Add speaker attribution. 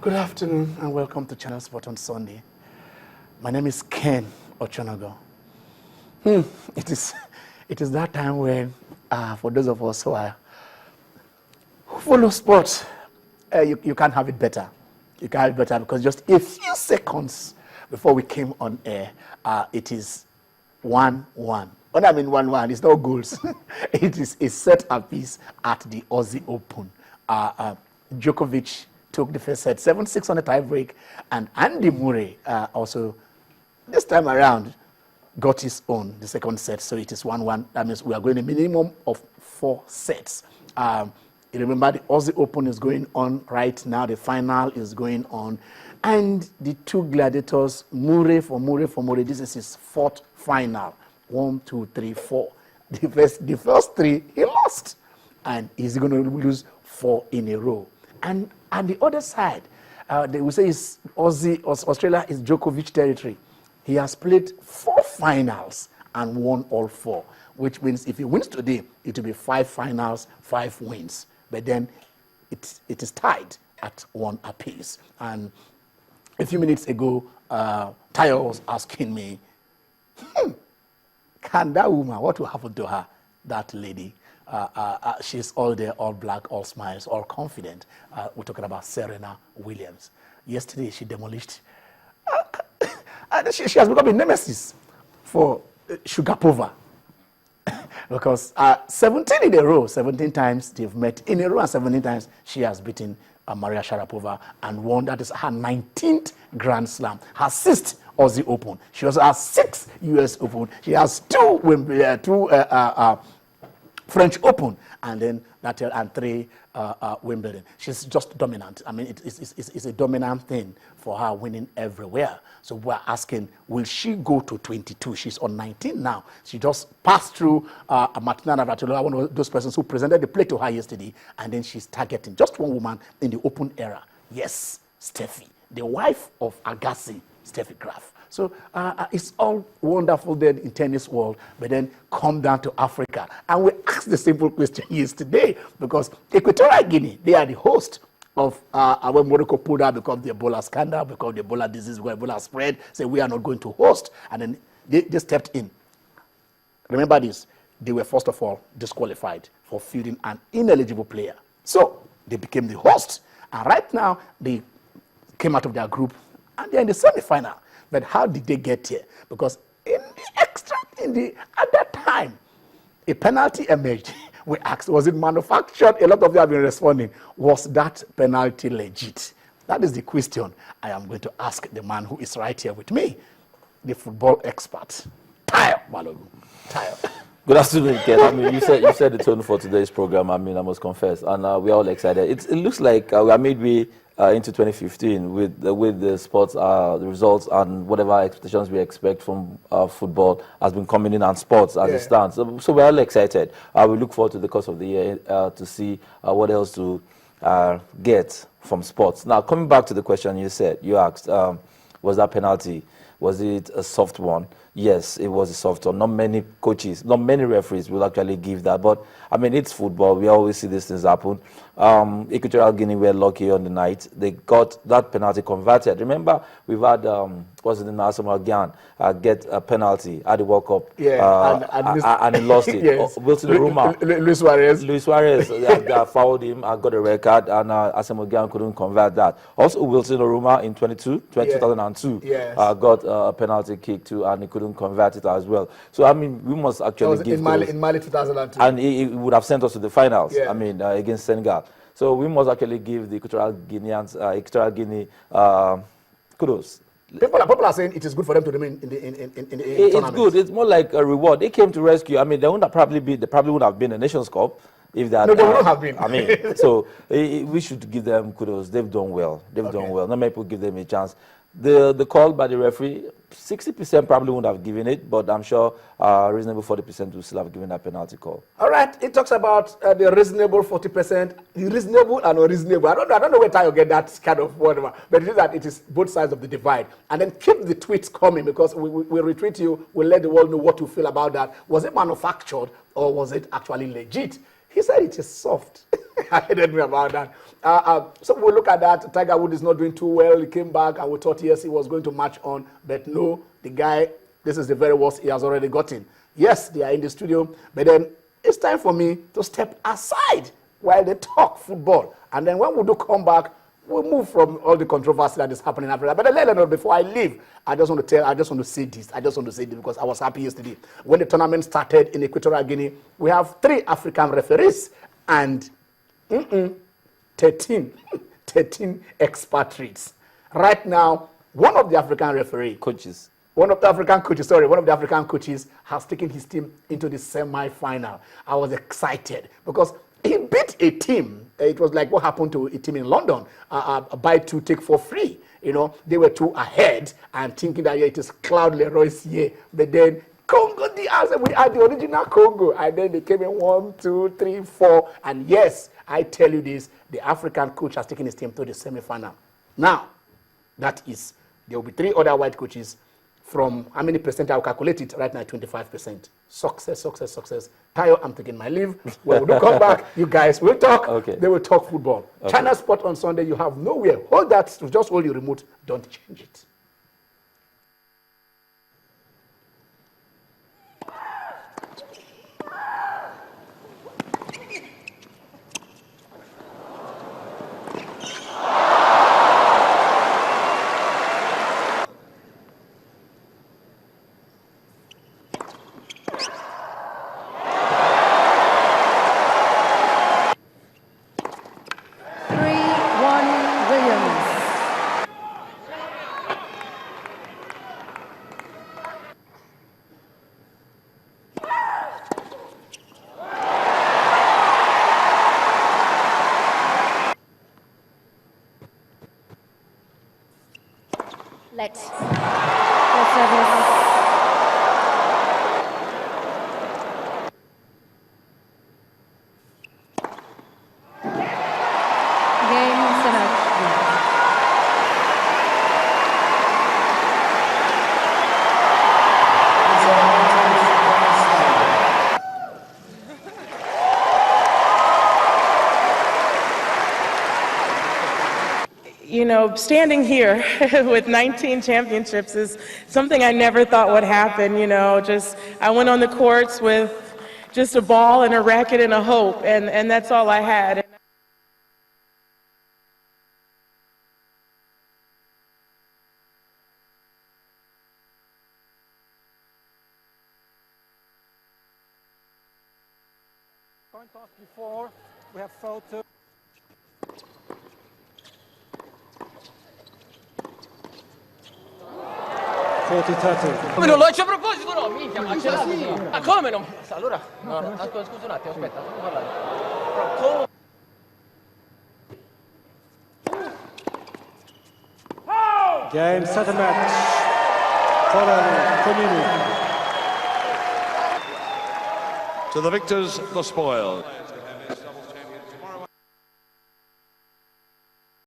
Speaker 1: Good afternoon and welcome to Channel Sport on Sunday. My name is Ken Ochonogo. It is that time when, for those of us who follow sports, you can't have it better. You can't have it better because just a few seconds before we came on air, it is 1-1. When I mean 1-1, it's not goals. It is a set apiece at the Aussie Open. Djokovic took the first set, 7-6 on the tie break, and Andy Murray also, this time around, got his own, the second set, so it is 1-1. That means we are going a minimum of 4 sets. You remember the Aussie Open is going on right now, the final is going on, and the two gladiators, Murray, this is his 4th final. 1, 2, 3, 4. The first 3, he lost, and he's going to lose 4 in a row. And on the other side, they will say Australia is Djokovic territory. He has played 4 finals and won all 4, which means if he wins today, it will be 5 finals, 5 wins. But then it is tied at 1 apiece. And a few minutes ago, Tayo was asking me, can that woman, what will happen to her, that lady? She's all there, all black, all smiles, all confident. We're talking about Serena Williams. Yesterday, she demolished. She has become a nemesis for Sugapova. Because 17 in a row, 17 times they've met in a row, and 17 times she has beaten Maria Sharapova and won. That is her 19th Grand Slam, her 6th Aussie Open. She also has 6 US Open. She has 2 French Open, and then 3 Wimbledon. She's just dominant. I mean, it's a dominant thing for her, winning everywhere. So we're asking, will she go to 22? She's on 19 now. She just passed through Martina Navratilova, one of those persons who presented the play to her yesterday, and then she's targeting just one woman in the Open era. Yes, Steffi, the wife of Agassi, Steffi Graf. So it's all wonderful there in tennis world, but then come down to Africa. And we asked the simple question yesterday, because Equatorial Guinea, they are the host of when Morocco pulled out because of the Ebola scandal, because of the Ebola disease, where Ebola spread, say we are not going to host. And then they stepped in. Remember this, they were first of all disqualified for fielding an ineligible player. So they became the host. And right now, they came out of their group, and they're in the semi-final. But how did they get here? Because at that time, a penalty emerged. We asked, was it manufactured? A lot of you have been responding. Was that penalty legit? That is the question I am going to ask the man who is right here with me, the football expert, Tayo Balogun. Tayo.
Speaker 2: Good afternoon, Ken. I mean, you said the tone for today's program. I mean, I must confess, and we're all excited. It looks like we are midway into 2015 with the sports, the results, and whatever expectations we expect from football has been coming in, and sports as it stands. So we're all excited. We look forward to the course of the year to see what else to get from sports. Now, coming back to the question you asked, was that penalty? Was it a soft one? Yes, it was a soft one. Not many coaches, not many referees will actually give that. But, I mean, it's football. We always see these things happen. Equatorial Guinea were lucky on the night. They got that penalty converted. Remember, we've had, what's the name, Asamoah Gyan get a penalty at the World Cup. And he lost it.
Speaker 1: Yes.
Speaker 2: Wilson Oruma. Luis Suarez fouled him and got a red card, and Asamoah Gyan couldn't convert that. Also, Wilson Oruma in 2002 got a penalty kick too, and he couldn't convert it as well. So, I mean, we must actually give
Speaker 1: in Mali 2002.
Speaker 2: And he would have sent us to the finals, I mean, against Senegal. So we must actually give the Equatorial Guinea kudos.
Speaker 1: People are saying it is good for them to remain in the tournament.
Speaker 2: It's good. It's more like a reward. They came to rescue. I mean, they probably would have been a Nations Cup if that.
Speaker 1: No, they wouldn't have been.
Speaker 2: I mean, so we should give them kudos. They've done well. Done well. Not many people give them a chance. The call by the referee, 60% probably wouldn't have given it, but I'm sure reasonable 40% will still have given that penalty call.
Speaker 1: All right, it talks about the reasonable 40%, the reasonable and unreasonable. I don't know where Tayo get that kind of whatever, but it is that it is both sides of the divide. And then keep the tweets coming, because we'll retweet you, we'll let the world know what you feel about that. Was it manufactured or was it actually legit? He said it is soft. headed me about that. So we look at that. Tiger Woods is not doing too well. He came back and we thought, yes, he was going to march on. But no, the guy, this is the very worst he has already gotten. Yes, they are in the studio. But then it's time for me to step aside while they talk football. And then when we do come back, we'll move from all the controversy that is happening in Africa. But let me know, before I leave, I just want to say this because I was happy yesterday. When the tournament started in Equatorial Guinea, we have 3 African referees and 13 expatriates. Right now, one of the African coaches has taken his team into the semi-final. I was excited because he beat a team. It was like what happened to a team in London, buy 2, take 4 free. You know, they were 2 ahead and thinking that, yeah, it is Claude Leroy's year. But then Congo DR, we are the original Congo. And then they came in 1, 2, 3, 4. And yes, I tell you this, the African coach has taken his team to the semi-final. Now, that is, there will be 3 other white coaches. From how many percent I'll calculate it right now, 25%. Success. Tayo, I'm taking my leave. When we do come back, you guys will talk.
Speaker 2: Okay.
Speaker 1: They will talk football. Okay. China Sport on Sunday, you have nowhere. Hold that, just hold your remote. Don't change it.
Speaker 3: Let's
Speaker 4: You know, standing here with 19 championships is something I never thought would happen, you know. I went on the courts with just a ball and a racket and a hope, and that's all I had.
Speaker 5: Coin toss before, we have photo.
Speaker 6: Come non lo c'è a proposito, no, minchia, ma ce l'ha così. Ma come non? Allora, no, scusa un attimo, aspetta, fammi parlare.
Speaker 5: Game, set a match. Following, continue.
Speaker 7: To the victors, the spoil.